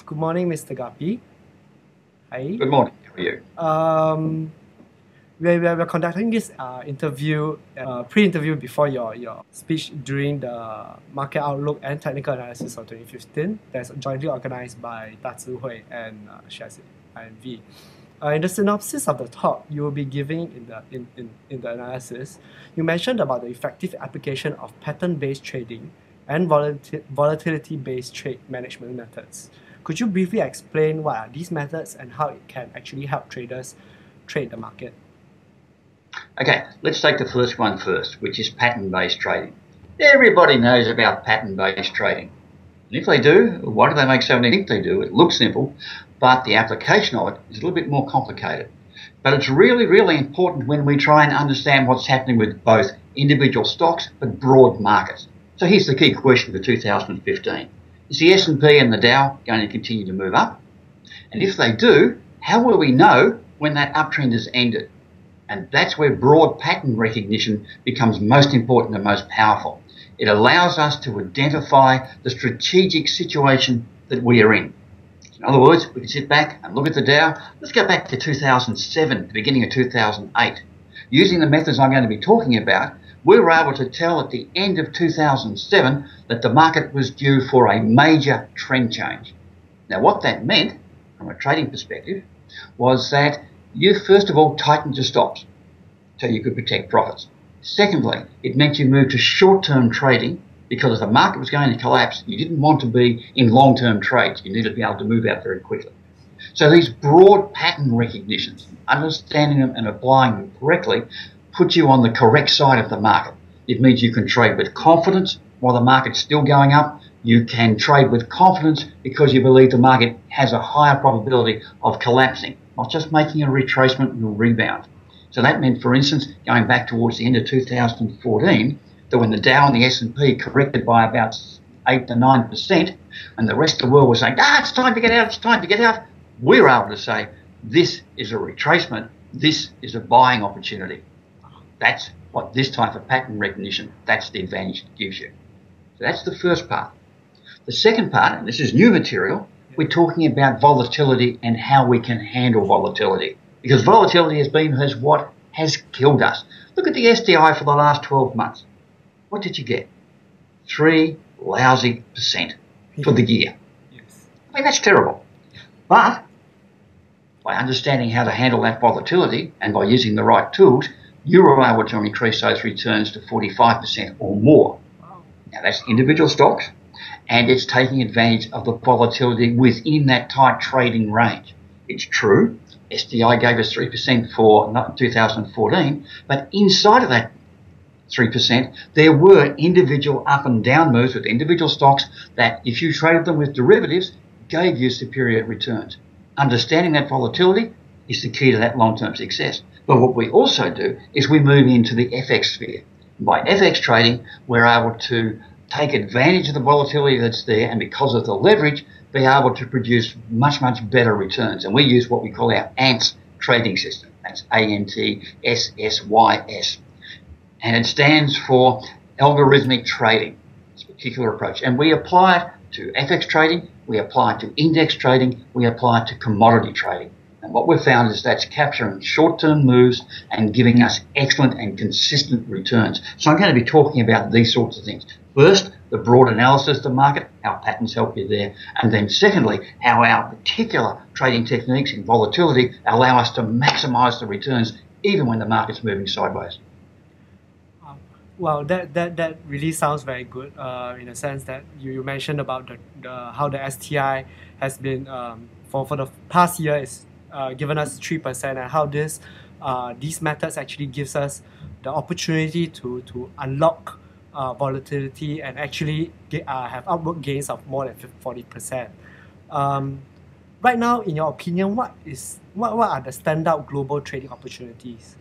Good morning, Mr. Guppy. Hi. Good morning. How are you? We're conducting this pre-interview before your speech during the Market Outlook and Technical Analysis of 2015 that's jointly organized by Daryl and INV. In the synopsis of the talk you will be giving in the analysis, you mentioned about the effective application of pattern-based trading and volatility-based trade management methods. Could you briefly explain what are these methods and how it can actually help traders trade the market? Okay, let's take the first one first, which is pattern-based trading. Everybody knows about pattern-based trading. And if they do, why do they make so many think they do? It looks simple, but the application of it is a little bit more complicated. But it's really, really important when we try and understand what's happening with both individual stocks but broad markets. So here's the key question for 2015. Is the S&P and the Dow going to continue to move up? And if they do, how will we know when that uptrend has ended? And that's where broad pattern recognition becomes most important and most powerful. It allows us to identify the strategic situation that we are in. In other words, we can sit back and look at the Dow. Let's go back to 2007, the beginning of 2008. Using the methods I'm going to be talking about, we were able to tell at the end of 2007 that the market was due for a major trend change. Now, what that meant, from a trading perspective, was that you first of all tightened your stops so you could protect profits. Secondly, it meant you moved to short-term trading because if the market was going to collapse, you didn't want to be in long-term trades. You needed to be able to move out very quickly. So these broad pattern recognitions, understanding them and applying them correctly, put you on the correct side of the market. It means you can trade with confidence while the market's still going up. You can trade with confidence because you believe the market has a higher probability of collapsing, not just making a retracement and a rebound. So that meant, for instance, going back towards the end of 2014, that when the Dow and the S&P corrected by about 8 to 9%, and the rest of the world was saying, it's time to get out, it's time to get out, we were able to say, this is a retracement, this is a buying opportunity. That's what this type of pattern recognition, that's the advantage it gives you. So that's the first part. The second part, and this is new material, we're talking about volatility and how we can handle volatility. Because volatility has what has killed us. Look at the STI for the last 12 months. What did you get? 3 lousy % for the year. Yes. I mean, that's terrible. But by understanding how to handle that volatility and by using the right tools, you were able to increase those returns to 45% or more. Wow. Now, that's individual stocks, and it's taking advantage of the volatility within that tight trading range. It's true, STI gave us 3% for 2014, but inside of that 3%, there were individual up and down moves with individual stocks that, if you traded them with derivatives, gave you superior returns. Understanding that volatility is the key to that long-term success. But what we also do is we move into the FX sphere. By FX trading, we're able to take advantage of the volatility that's there, and because of the leverage, be able to produce much, much better returns. And we use what we call our ANTSSYS trading system. That's ANTSSYS. And it stands for algorithmic trading, this particular approach. And we apply it to FX trading, we apply it to index trading, we apply it to commodity trading. And what we've found is that's capturing short-term moves and giving us excellent and consistent returns. So I'm going to be talking about these sorts of things. First, the broad analysis of the market, how patterns help you there. And then secondly, how our particular trading techniques in volatility allow us to maximize the returns even when the market's moving sideways. Well, that really sounds very good in a sense that you mentioned about how the STI has been, for the past year, is given us 3%, and how these methods actually gives us the opportunity to unlock volatility and actually have upward gains of more than 40%. Right now, in your opinion, what are the standout global trading opportunities?